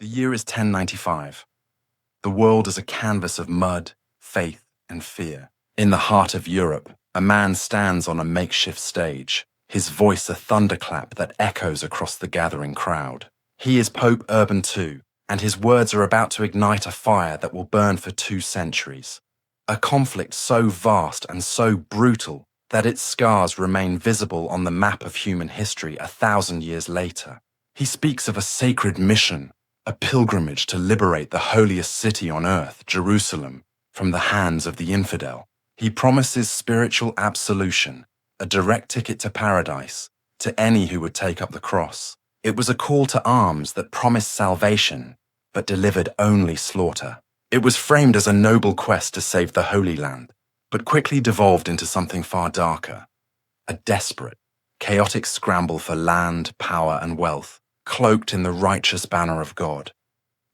The year is 1095. The world is a canvas of mud, faith, and fear. In the heart of Europe, a man stands on a makeshift stage, his voice a thunderclap that echoes across the gathering crowd. He is Pope Urban II, and his words are about to ignite a fire that will burn for 2 centuries. A conflict so vast and so brutal that its scars remain visible on the map of human history 1,000 years later. He speaks of a sacred mission, a pilgrimage to liberate the holiest city on earth, Jerusalem, from the hands of the infidel. He promises spiritual absolution, a direct ticket to paradise, to any who would take up the cross. It was a call to arms that promised salvation, but delivered only slaughter. It was framed as a noble quest to save the Holy Land, but quickly devolved into something far darker. A desperate, chaotic scramble for land, power, and wealth, cloaked in the righteous banner of God.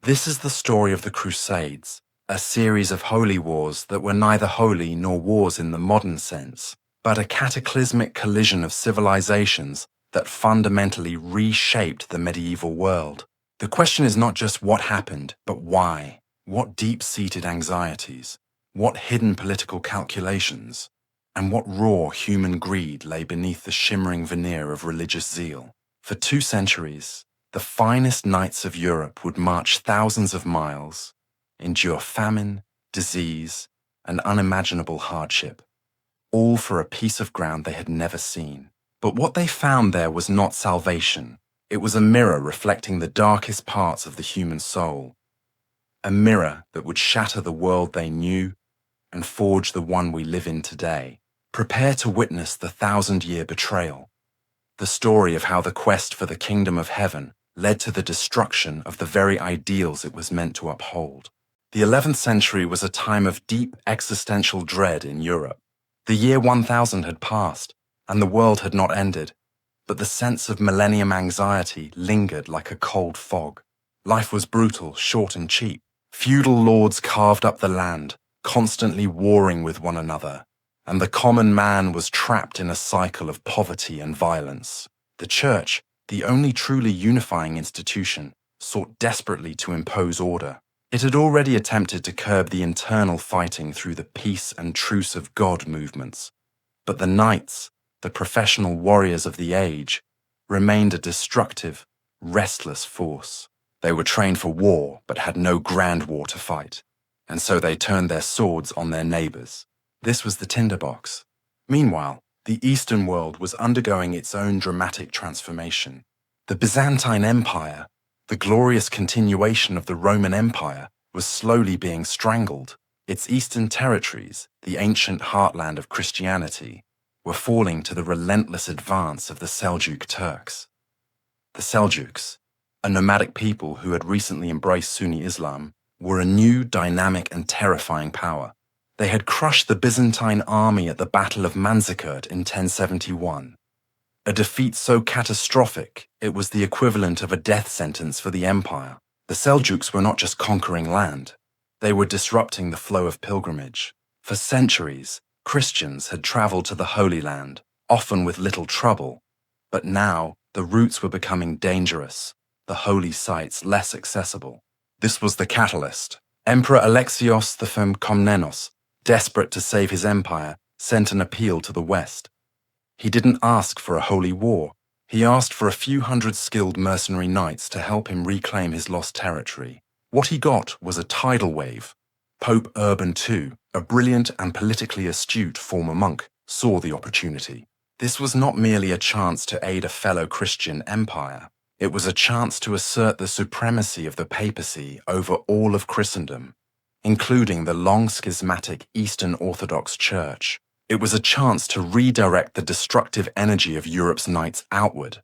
This is the story of the Crusades, a series of holy wars that were neither holy nor wars in the modern sense, but a cataclysmic collision of civilizations that fundamentally reshaped the medieval world. The question is not just what happened, but why. What deep-seated anxieties, what hidden political calculations, and what raw human greed lay beneath the shimmering veneer of religious zeal. For 2 centuries, the finest knights of Europe would march thousands of miles, endure famine, disease, and unimaginable hardship, all for a piece of ground they had never seen. But what they found there was not salvation. It was a mirror reflecting the darkest parts of the human soul, a mirror that would shatter the world they knew and forge the one we live in today. Prepare to witness the 1,000-year betrayal, the story of how the quest for the kingdom of heaven led to the destruction of the very ideals it was meant to uphold. The 11th century was a time of deep existential dread in Europe. The year 1000 had passed, and the world had not ended, but the sense of millennium anxiety lingered like a cold fog. Life was brutal, short, and cheap. Feudal lords carved up the land, constantly warring with one another, and the common man was trapped in a cycle of poverty and violence. The church, the only truly unifying institution, sought desperately to impose order. It had already attempted to curb the internal fighting through the peace and truce of God movements. But the knights, the professional warriors of the age, remained a destructive, restless force. They were trained for war, but had no grand war to fight, and so they turned their swords on their neighbors. This was the tinderbox. Meanwhile, the Eastern world was undergoing its own dramatic transformation. The Byzantine Empire, the glorious continuation of the Roman Empire, was slowly being strangled. Its eastern territories, the ancient heartland of Christianity, were falling to the relentless advance of the Seljuk Turks. The Seljuks, a nomadic people who had recently embraced Sunni Islam, were a new, dynamic, and terrifying power. They had crushed the Byzantine army at the Battle of Manzikert in 1071. A defeat so catastrophic, it was the equivalent of a death sentence for the empire. The Seljuks were not just conquering land. They were disrupting the flow of pilgrimage. For centuries, Christians had traveled to the Holy Land, often with little trouble. But now, the routes were becoming dangerous, the holy sites less accessible. This was the catalyst. Emperor Alexios the Komnenos, desperate to save his empire, sent an appeal to the West. He didn't ask for a holy war. He asked for a few hundred skilled mercenary knights to help him reclaim his lost territory. What he got was a tidal wave. Pope Urban II, a brilliant and politically astute former monk, saw the opportunity. This was not merely a chance to aid a fellow Christian empire. It was a chance to assert the supremacy of the papacy over all of Christendom, including the long schismatic Eastern Orthodox Church. It was a chance to redirect the destructive energy of Europe's knights outward,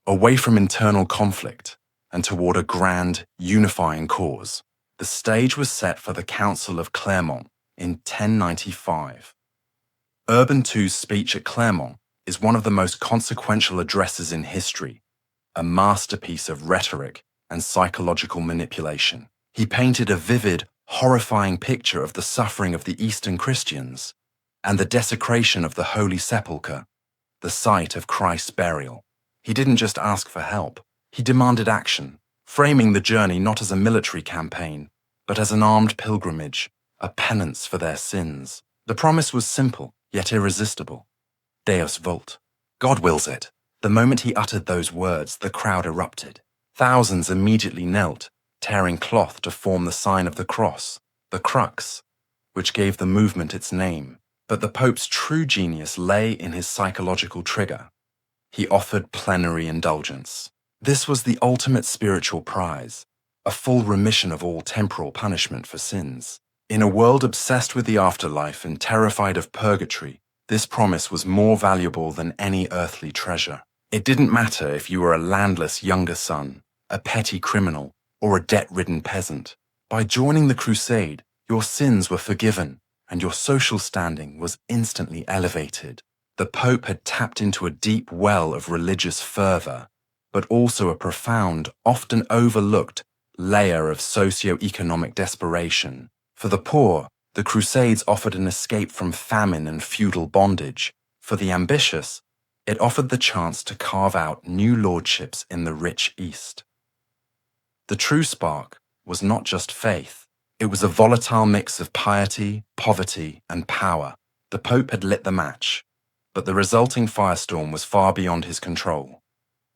away from internal conflict and toward a grand, unifying cause. The stage was set for the Council of Clermont in 1095. Urban II's speech at Clermont is one of the most consequential addresses in history, a masterpiece of rhetoric and psychological manipulation. He painted a vivid, horrifying picture of the suffering of the Eastern Christians and the desecration of the Holy Sepulchre, the site of Christ's burial. He didn't just ask for help, he demanded action. framing the journey not as a military campaign, but as an armed pilgrimage, a penance for their sins. The promise was simple, yet irresistible. Deus vult. God wills it. The moment he uttered those words, the crowd erupted. Thousands immediately knelt, tearing cloth to form the sign of the cross, the crux, which gave the movement its name. But the Pope's true genius lay in his psychological trigger. He offered plenary indulgence. This was the ultimate spiritual prize, a full remission of all temporal punishment for sins. In a world obsessed with the afterlife and terrified of purgatory, this promise was more valuable than any earthly treasure. It didn't matter if you were a landless younger son, a petty criminal, or a debt-ridden peasant. By joining the crusade, your sins were forgiven, and your social standing was instantly elevated. The Pope had tapped into a deep well of religious fervor, but also a profound, often overlooked, layer of socio-economic desperation. For the poor, the Crusades offered an escape from famine and feudal bondage. For the ambitious, it offered the chance to carve out new lordships in the rich East. The true spark was not just faith. It was a volatile mix of piety, poverty, and power. The Pope had lit the match, but the resulting firestorm was far beyond his control.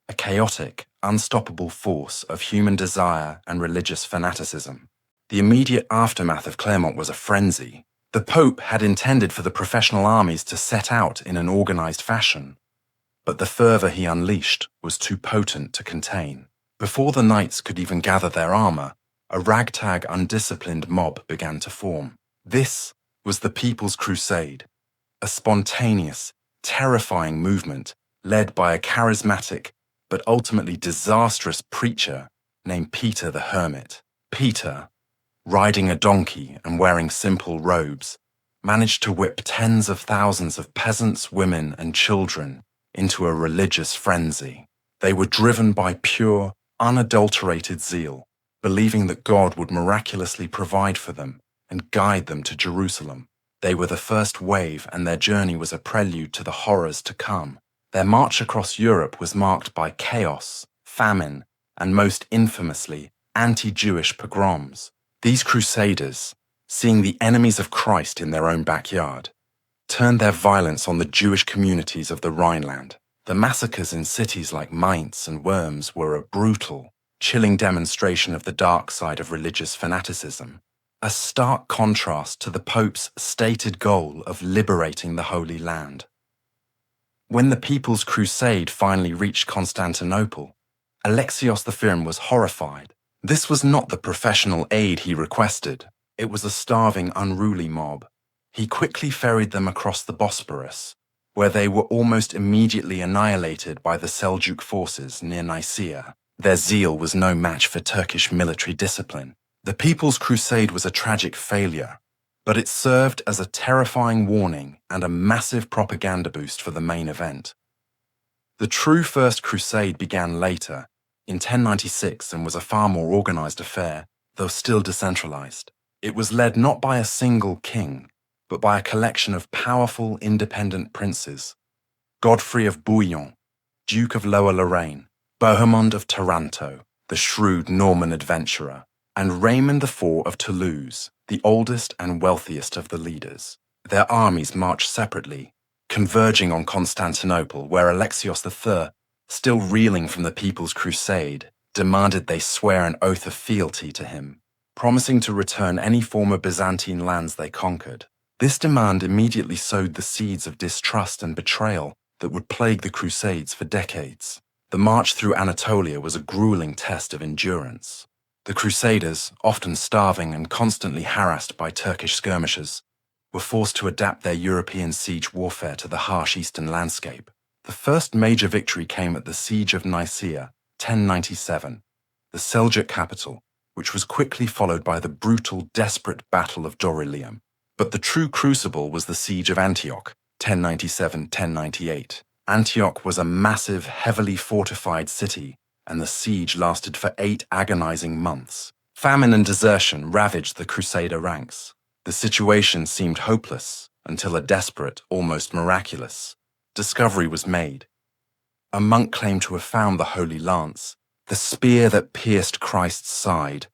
A chaotic, unstoppable force of human desire and religious fanaticism. The immediate aftermath of Clermont was a frenzy. The Pope had intended for the professional armies to set out in an organized fashion, but the fervor he unleashed was too potent to contain. Before the knights could even gather their armor, a ragtag, undisciplined mob began to form. This was the People's Crusade, a spontaneous, terrifying movement led by a charismatic but ultimately disastrous preacher named Peter the Hermit. Peter, riding a donkey and wearing simple robes, managed to whip tens of thousands of peasants, women, and children into a religious frenzy. They were driven by pure, unadulterated zeal, believing that God would miraculously provide for them and guide them to Jerusalem. They were the first wave, and their journey was a prelude to the horrors to come. Their march across Europe was marked by chaos, famine, and most infamously, anti-Jewish pogroms. These crusaders, seeing the enemies of Christ in their own backyard, turned their violence on the Jewish communities of the Rhineland. The massacres in cities like Mainz and Worms were a brutal, chilling demonstration of the dark side of religious fanaticism, a stark contrast to the Pope's stated goal of liberating the Holy Land. When the People's Crusade finally reached Constantinople, Alexios I was horrified. This was not the professional aid he requested. It was a starving, unruly mob. He quickly ferried them across the Bosporus, where they were almost immediately annihilated by the Seljuk forces near Nicaea. Their zeal was no match for Turkish military discipline. The People's Crusade was a tragic failure, but it served as a terrifying warning and a massive propaganda boost for the main event. The true First Crusade began later, in 1096, and was a far more organized affair, though still decentralized. It was led not by a single king, but by a collection of powerful, independent princes: Godfrey of Bouillon, Duke of Lower Lorraine, Bohemond of Taranto, the shrewd Norman adventurer, and Raymond IV of Toulouse, the oldest and wealthiest of the leaders. Their armies marched separately, converging on Constantinople, where Alexios III, still reeling from the People's Crusade, demanded they swear an oath of fealty to him, promising to return any former Byzantine lands they conquered. This demand immediately sowed the seeds of distrust and betrayal that would plague the Crusades for decades. The march through Anatolia was a grueling test of endurance. The Crusaders, often starving and constantly harassed by Turkish skirmishers, were forced to adapt their European siege warfare to the harsh eastern landscape. The first major victory came at the Siege of Nicaea, 1097, the Seljuk capital, which was quickly followed by the brutal, desperate Battle of Dorylaeum. But the true crucible was the Siege of Antioch, 1097-1098. Antioch was a massive, heavily fortified city, and the siege lasted for 8 agonizing months. Famine and desertion ravaged the Crusader ranks. The situation seemed hopeless until a desperate, almost miraculous discovery was made. A monk claimed to have found the Holy Lance, the spear that pierced Christ's side,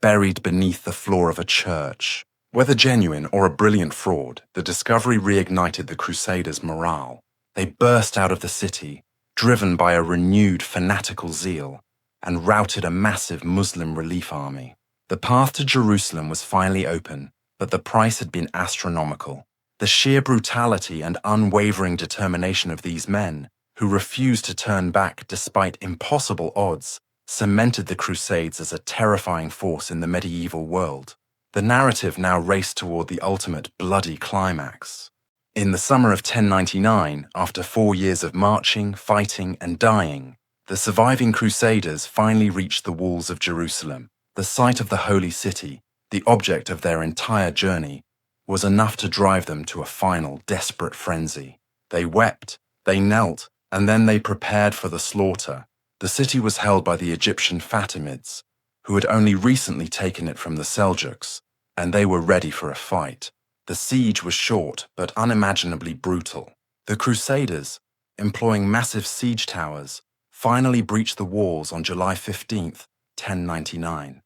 buried beneath the floor of a church. Whether genuine or a brilliant fraud, the discovery reignited the Crusaders' morale. They burst out of the city, driven by a renewed fanatical zeal, and routed a massive Muslim relief army. The path to Jerusalem was finally open, but the price had been astronomical. The sheer brutality and unwavering determination of these men, who refused to turn back despite impossible odds, cemented the Crusades as a terrifying force in the medieval world. The narrative now raced toward the ultimate bloody climax. In the summer of 1099, after 4 years of marching, fighting, and dying, the surviving Crusaders finally reached the walls of Jerusalem. The sight of the Holy City, the object of their entire journey, was enough to drive them to a final, desperate frenzy. They wept, they knelt, and then they prepared for the slaughter. The city was held by the Egyptian Fatimids, who had only recently taken it from the Seljuks, and they were ready for a fight. The siege was short, but unimaginably brutal. The Crusaders, employing massive siege towers, finally breached the walls on July 15th, 1099.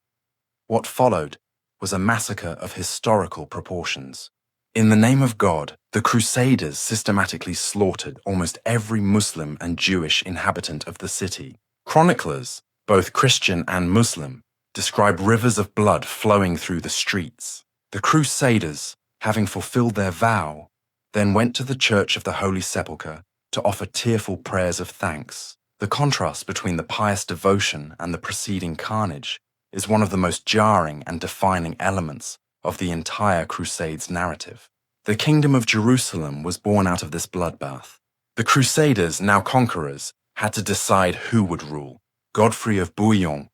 What followed was a massacre of historical proportions. In the name of God, the Crusaders systematically slaughtered almost every Muslim and Jewish inhabitant of the city. Chroniclers, both Christian and Muslim, describe rivers of blood flowing through the streets. The Crusaders, having fulfilled their vow, then went to the Church of the Holy Sepulchre to offer tearful prayers of thanks. The contrast between the pious devotion and the preceding carnage is one of the most jarring and defining elements of the entire Crusades narrative. The Kingdom of Jerusalem was born out of this bloodbath. The Crusaders, now conquerors, had to decide who would rule. Godfrey of Bouillon,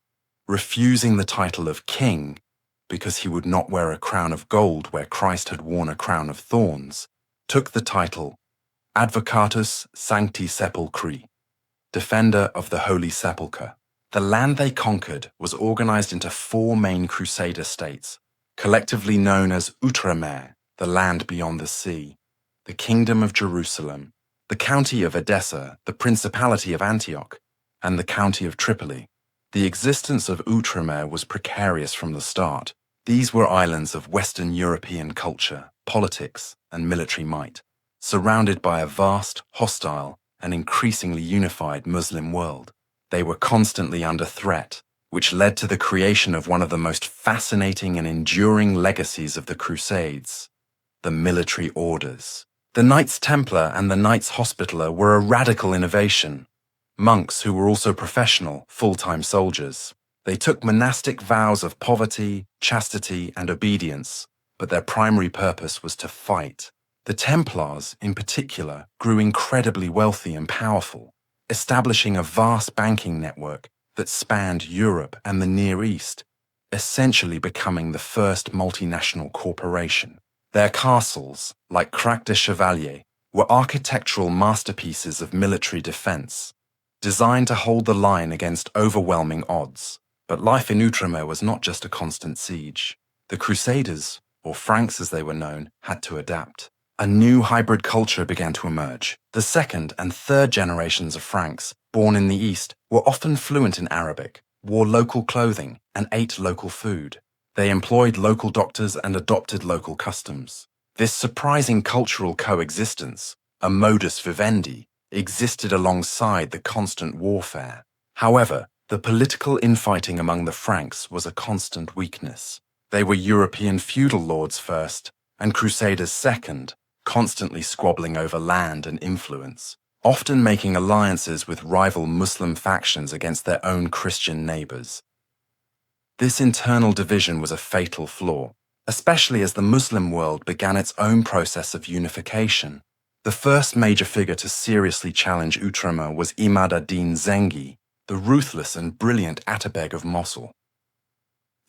refusing the title of king because he would not wear a crown of gold where Christ had worn a crown of thorns, took the title Advocatus Sancti Sepulchri, defender of the Holy Sepulchre. The land they conquered was organized into 4 main Crusader states, collectively known as Outremer, the land beyond the sea, the Kingdom of Jerusalem, the County of Edessa, the Principality of Antioch, and the County of Tripoli. The existence of Outremer was precarious from the start. These were islands of Western European culture, politics, and military might, surrounded by a vast, hostile, and increasingly unified Muslim world. They were constantly under threat, which led to the creation of one of the most fascinating and enduring legacies of the Crusades, the military orders. The Knights Templar and the Knights Hospitaller were a radical innovation. Monks who were also professional, full-time soldiers. They took monastic vows of poverty, chastity, and obedience, but their primary purpose was to fight. The Templars, in particular, grew incredibly wealthy and powerful, establishing a vast banking network that spanned Europe and the Near East, essentially becoming the first multinational corporation. Their castles, like Crac de Chevalier, were architectural masterpieces of military defense, designed to hold the line against overwhelming odds. But life in Outremer was not just a constant siege. The Crusaders, or Franks as they were known, had to adapt. A new hybrid culture began to emerge. The second and third generations of Franks, born in the East, were often fluent in Arabic, wore local clothing, and ate local food. They employed local doctors and adopted local customs. This surprising cultural coexistence, a modus vivendi, existed alongside the constant warfare. However, the political infighting among the Franks was a constant weakness. They were European feudal lords first, and Crusaders second, constantly squabbling over land and influence, often making alliances with rival Muslim factions against their own Christian neighbors. This internal division was a fatal flaw, especially as the Muslim world began its own process of unification. The first major figure to seriously challenge Outremer was Imad ad-Din Zengi, the ruthless and brilliant Atabeg of Mosul.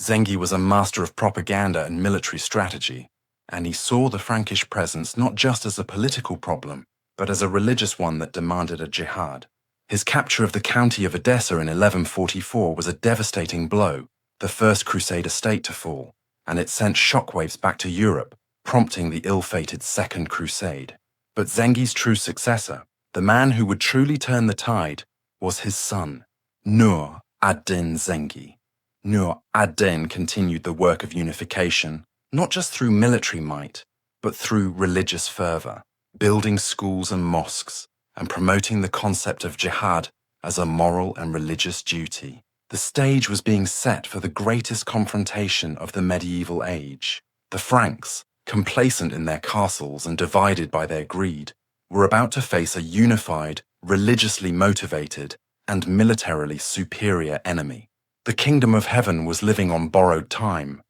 Zengi was a master of propaganda and military strategy, and he saw the Frankish presence not just as a political problem, but as a religious one that demanded a jihad. His capture of the county of Edessa in 1144 was a devastating blow, the first Crusader state to fall, and it sent shockwaves back to Europe, prompting the ill-fated Second Crusade. But Zengi's true successor, the man who would truly turn the tide, was his son, Nur ad-Din Zengi. Nur ad-Din continued the work of unification, not just through military might, but through religious fervor, building schools and mosques, and promoting the concept of jihad as a moral and religious duty. The stage was being set for the greatest confrontation of the medieval age. The Franks, complacent in their castles and divided by their greed, were about to face a unified, religiously motivated, and militarily superior enemy. The kingdom of heaven was living on borrowed time,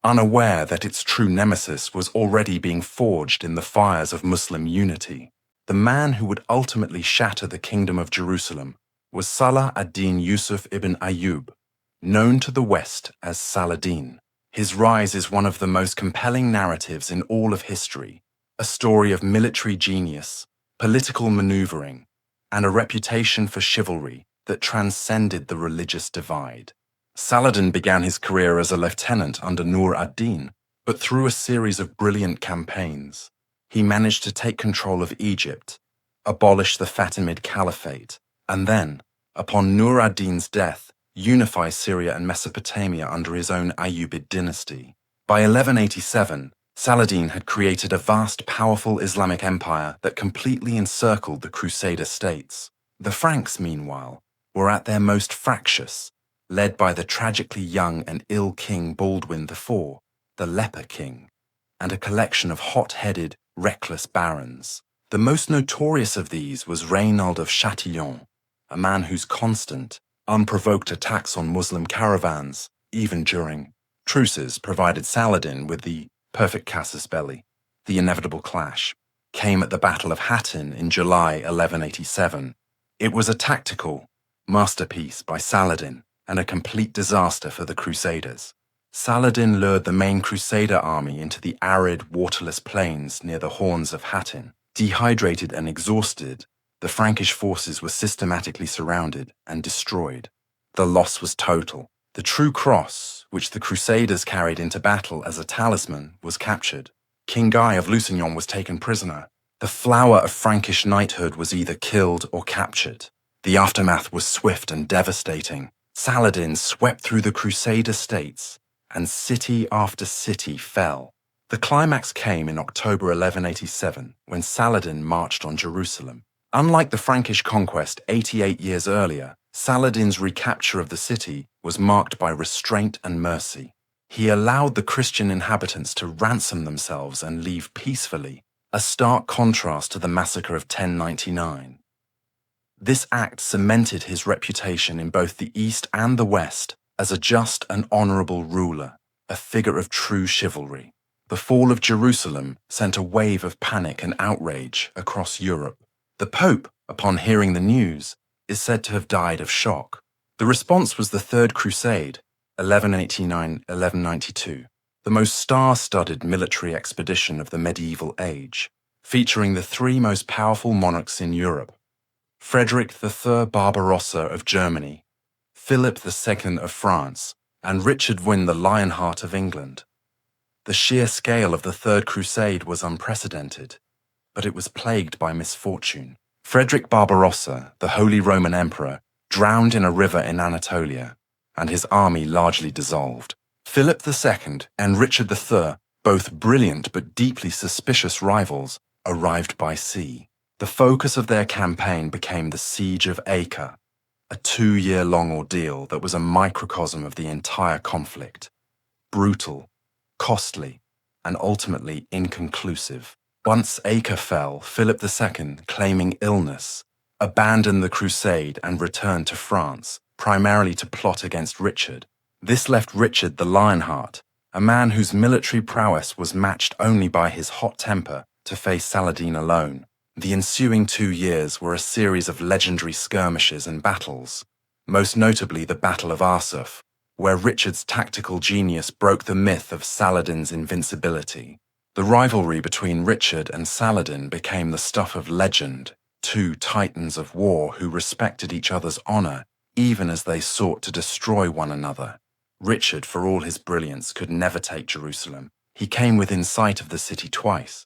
unaware that its true nemesis was already being forged in the fires of Muslim unity. The man who would ultimately shatter the kingdom of Jerusalem was Salah ad-Din Yusuf ibn Ayyub, known to the West as Saladin. His rise is one of the most compelling narratives in all of history, a story of military genius, political maneuvering, and a reputation for chivalry that transcended the religious divide. Saladin began his career as a lieutenant under Nur ad-Din, but through a series of brilliant campaigns, he managed to take control of Egypt, abolish the Fatimid Caliphate, and then, upon Nur ad-Din's death, unify Syria and Mesopotamia under his own Ayyubid dynasty. By 1187, Saladin had created a vast, powerful Islamic empire that completely encircled the Crusader states. The Franks, meanwhile, were at their most fractious, led by the tragically young and ill King Baldwin IV, the Leper King, and a collection of hot-headed, reckless barons. The most notorious of these was Reynald of Chatillon, a man whose constant, unprovoked attacks on Muslim caravans, even during truces, provided Saladin with the perfect casus belli. The inevitable clash came at the Battle of Hattin in July 1187. It was a tactical masterpiece by Saladin and a complete disaster for the Crusaders. Saladin lured the main Crusader army into the arid, waterless plains near the Horns of Hattin. Dehydrated and exhausted, the Frankish forces were systematically surrounded and destroyed. The loss was total. The true cross, which the Crusaders carried into battle as a talisman, was captured. King Guy of Lusignan was taken prisoner. The flower of Frankish knighthood was either killed or captured. The aftermath was swift and devastating. Saladin swept through the Crusader states, and city after city fell. The climax came in October 1187, when Saladin marched on Jerusalem. Unlike the Frankish conquest 88 years earlier, Saladin's recapture of the city was marked by restraint and mercy. He allowed the Christian inhabitants to ransom themselves and leave peacefully, a stark contrast to the massacre of 1099. This act cemented his reputation in both the East and the West as a just and honorable ruler, a figure of true chivalry. The fall of Jerusalem sent a wave of panic and outrage across Europe. The Pope, upon hearing the news, is said to have died of shock. The response was the Third Crusade, 1189-1192, the most star-studded military expedition of the medieval age, featuring the three most powerful monarchs in Europe: Frederick III Barbarossa of Germany, Philip II of France, and Richard I the Lionheart of England. The sheer scale of the Third Crusade was unprecedented, but it was plagued by misfortune. Frederick Barbarossa, the Holy Roman Emperor, drowned in a river in Anatolia, and his army largely dissolved. Philip II and Richard III, both brilliant but deeply suspicious rivals, arrived by sea. The focus of their campaign became the Siege of Acre, a 2-year-long ordeal that was a microcosm of the entire conflict. Brutal, costly, and ultimately inconclusive. Once Acre fell, Philip II, claiming illness, abandoned the crusade and returned to France, primarily to plot against Richard. This left Richard the Lionheart, a man whose military prowess was matched only by his hot temper, to face Saladin alone. The ensuing 2 years were a series of legendary skirmishes and battles, most notably the Battle of Arsuf, where Richard's tactical genius broke the myth of Saladin's invincibility. The rivalry between Richard and Saladin became the stuff of legend, two titans of war who respected each other's honor even as they sought to destroy one another. Richard, for all his brilliance, could never take Jerusalem. He came within sight of the city twice,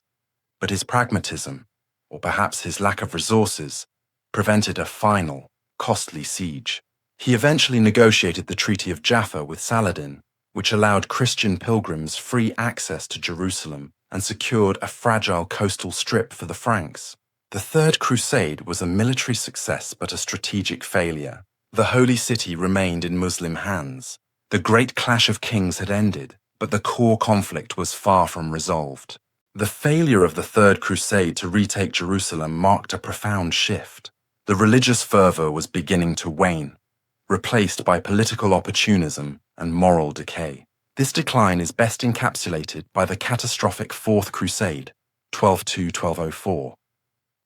but his pragmatism, or perhaps his lack of resources, prevented a final, costly siege. He eventually negotiated the Treaty of Jaffa with Saladin, which allowed Christian pilgrims free access to Jerusalem and secured a fragile coastal strip for the Franks. The Third Crusade was a military success but a strategic failure. The Holy City remained in Muslim hands. The Great Clash of Kings had ended, but the core conflict was far from resolved. The failure of the Third Crusade to retake Jerusalem marked a profound shift. The religious fervor was beginning to wane, replaced by political opportunism and moral decay. This decline is best encapsulated by the catastrophic Fourth Crusade, 1202-1204.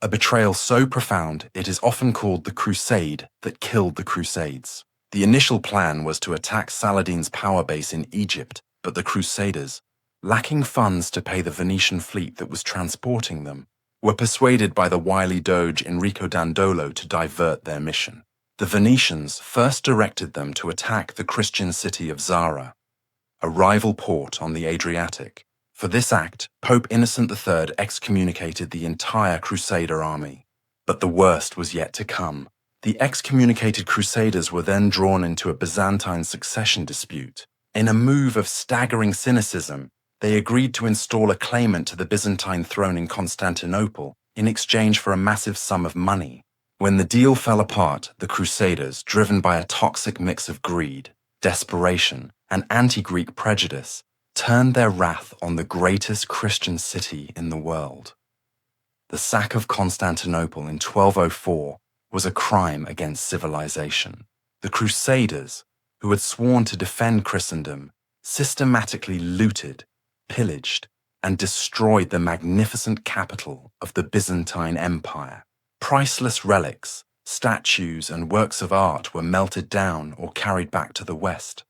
A betrayal so profound it is often called the crusade that killed the Crusades. The initial plan was to attack Saladin's power base in Egypt, but the Crusaders, lacking funds to pay the Venetian fleet that was transporting them, were persuaded by the wily Doge Enrico Dandolo to divert their mission. The Venetians first directed them to attack the Christian city of Zara, a rival port on the Adriatic. For this act, Pope Innocent III excommunicated the entire Crusader army. But the worst was yet to come. The excommunicated Crusaders were then drawn into a Byzantine succession dispute. In a move of staggering cynicism, they agreed to install a claimant to the Byzantine throne in Constantinople in exchange for a massive sum of money. When the deal fell apart, the Crusaders, driven by a toxic mix of greed, desperation, and anti-Greek prejudice, turned their wrath on the greatest Christian city in the world. The sack of Constantinople in 1204 was a crime against civilization. The Crusaders, who had sworn to defend Christendom, systematically looted, pillaged, and destroyed the magnificent capital of the Byzantine Empire. Priceless relics, statues, and works of art were melted down or carried back to the west.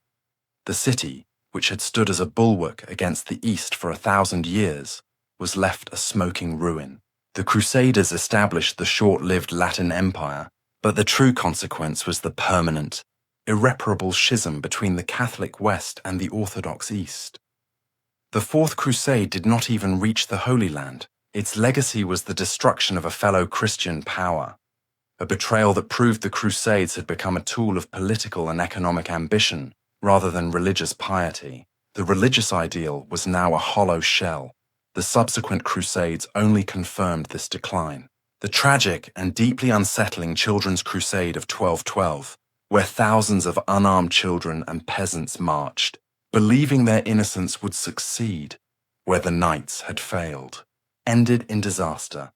The city, which had stood as a bulwark against the East for 1,000 years, was left a smoking ruin. The Crusaders established the short-lived Latin Empire, but the true consequence was the permanent, irreparable schism between the Catholic West and the Orthodox East. The Fourth Crusade did not even reach the Holy Land. Its legacy was the destruction of a fellow Christian power, a betrayal that proved the Crusades had become a tool of political and economic ambition rather than religious piety. The religious ideal was now a hollow shell. The subsequent Crusades only confirmed this decline. The tragic and deeply unsettling Children's Crusade of 1212, where thousands of unarmed children and peasants marched, believing their innocence would succeed where the knights had failed, ended in disaster.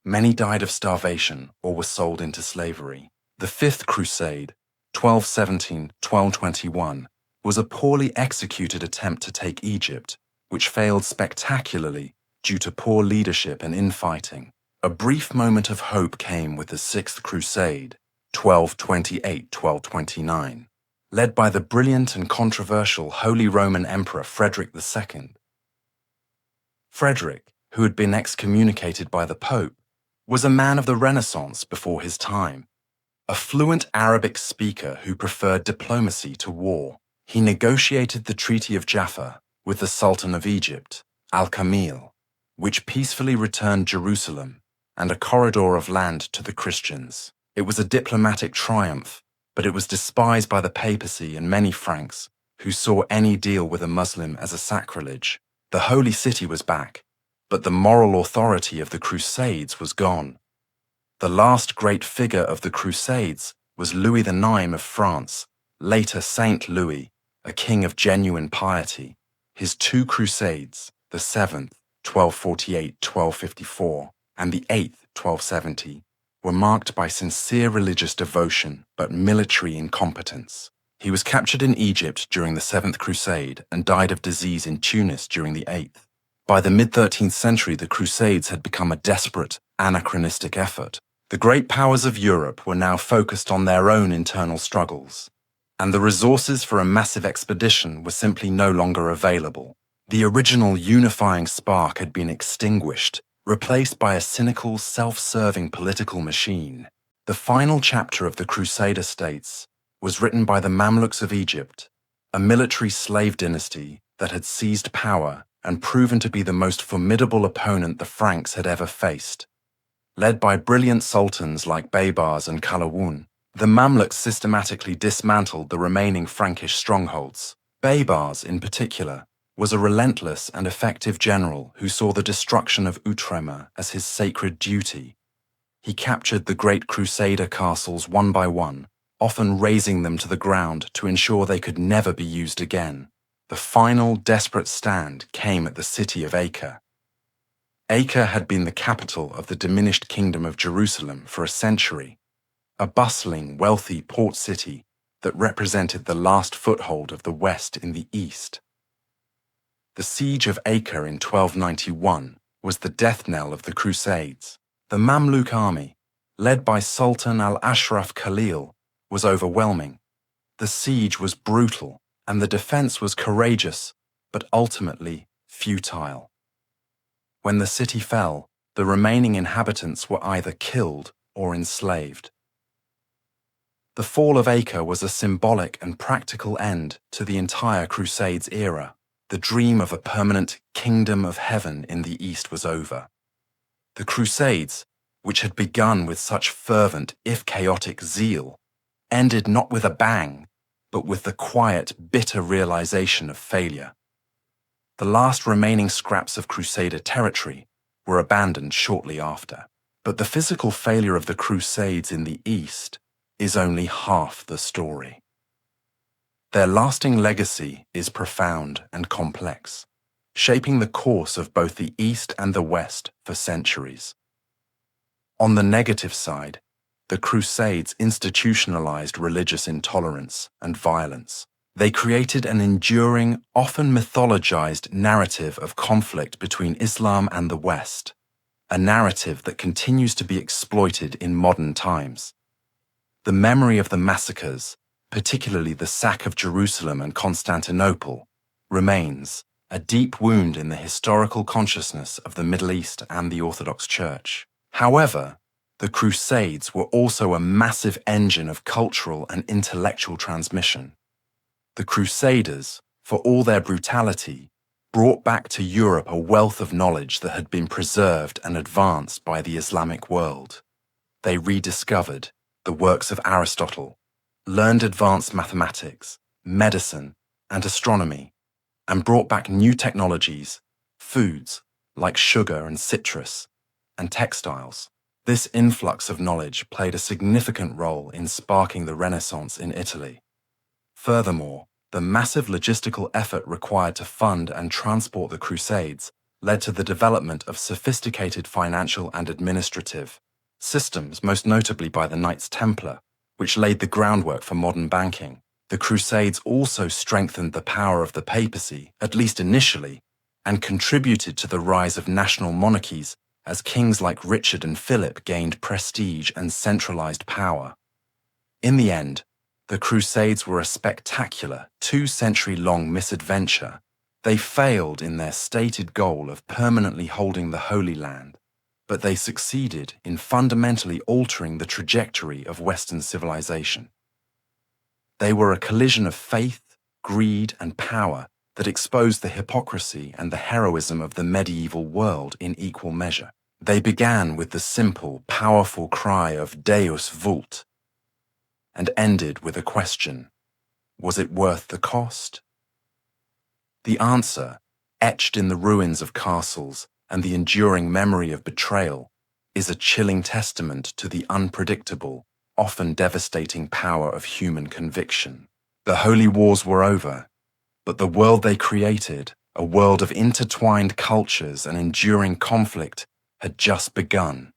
Many died of starvation or were sold into slavery. The Fifth Crusade, 1217-1221, was a poorly executed attempt to take Egypt, which failed spectacularly due to poor leadership and infighting. A brief moment of hope came with the Sixth Crusade, 1228-1229, led by the brilliant and controversial Holy Roman Emperor Frederick II. Frederick, who had been excommunicated by the Pope, was a man of the Renaissance before his time, a fluent Arabic speaker who preferred diplomacy to war. He negotiated the Treaty of Jaffa with the Sultan of Egypt, Al-Kamil, which peacefully returned Jerusalem and a corridor of land to the Christians. It was a diplomatic triumph, but it was despised by the papacy and many Franks who saw any deal with a Muslim as a sacrilege. The Holy City was back, but the moral authority of the Crusades was gone. The last great figure of the Crusades was Louis IX of France, later Saint Louis, a king of genuine piety. His two crusades, the 7th, 1248-1254, and the 8th, 1270, were marked by sincere religious devotion but military incompetence. He was captured in Egypt during the 7th Crusade and died of disease in Tunis during the 8th. By the mid-13th century, the Crusades had become a desperate, anachronistic effort. The great powers of Europe were now focused on their own internal struggles, and the resources for a massive expedition were simply no longer available. The original unifying spark had been extinguished, replaced by a cynical, self-serving political machine. The final chapter of the Crusader states was written by the Mamluks of Egypt, a military slave dynasty that had seized power and proven to be the most formidable opponent the Franks had ever faced. Led by brilliant sultans like Baybars and Kalawun, The Mamluks systematically dismantled the remaining Frankish strongholds. Baybars, in particular, was a relentless and effective general who saw the destruction of Outremer as his sacred duty. He captured the great crusader castles one by one, often razing them to the ground to ensure they could never be used again. The final desperate stand came at the city of Acre. Acre had been the capital of the diminished kingdom of Jerusalem for a century, a bustling, wealthy port city that represented the last foothold of the West in the East. The siege of Acre in 1291 was the death knell of the Crusades. The Mamluk army, led by Sultan al-Ashraf Khalil, was overwhelming. The siege was brutal, and the defense was courageous, but ultimately futile. When the city fell, the remaining inhabitants were either killed or enslaved. The fall of Acre was a symbolic and practical end to the entire Crusades era. The dream of a permanent kingdom of heaven in the East was over. The Crusades, which had begun with such fervent, if chaotic, zeal, ended not with a bang, but with the quiet, bitter realization of failure. The last remaining scraps of Crusader territory were abandoned shortly after. But the physical failure of the Crusades in the East is only half the story. Their lasting legacy is profound and complex, shaping the course of both the East and the West for centuries. On the negative side, the Crusades institutionalized religious intolerance and violence. They created an enduring, often mythologized narrative of conflict between Islam and the West, a narrative that continues to be exploited in modern times. The memory of the massacres, particularly the sack of Jerusalem and Constantinople, remains a deep wound in the historical consciousness of the Middle East and the Orthodox Church. However, the Crusades were also a massive engine of cultural and intellectual transmission. The Crusaders, for all their brutality, brought back to Europe a wealth of knowledge that had been preserved and advanced by the Islamic world. They rediscovered the works of Aristotle, learned advanced mathematics, medicine, and astronomy, and brought back new technologies, foods like sugar and citrus, and textiles. This influx of knowledge played a significant role in sparking the Renaissance in Italy. Furthermore, the massive logistical effort required to fund and transport the Crusades led to the development of sophisticated financial and administrative systems, most notably by the Knights Templar, which laid the groundwork for modern banking. The Crusades also strengthened the power of the papacy, at least initially, and contributed to the rise of national monarchies as kings like Richard and Philip gained prestige and centralized power. In the end, the Crusades were a spectacular, 2-century-long misadventure. They failed in their stated goal of permanently holding the Holy Land, but they succeeded in fundamentally altering the trajectory of Western civilization. They were a collision of faith, greed, and power that exposed the hypocrisy and the heroism of the medieval world in equal measure. They began with the simple, powerful cry of Deus vult, and ended with a question: was it worth the cost? The answer, etched in the ruins of castles and the enduring memory of betrayal, is a chilling testament to the unpredictable, often devastating power of human conviction. The holy wars were over, but the world they created, a world of intertwined cultures and enduring conflict, had just begun.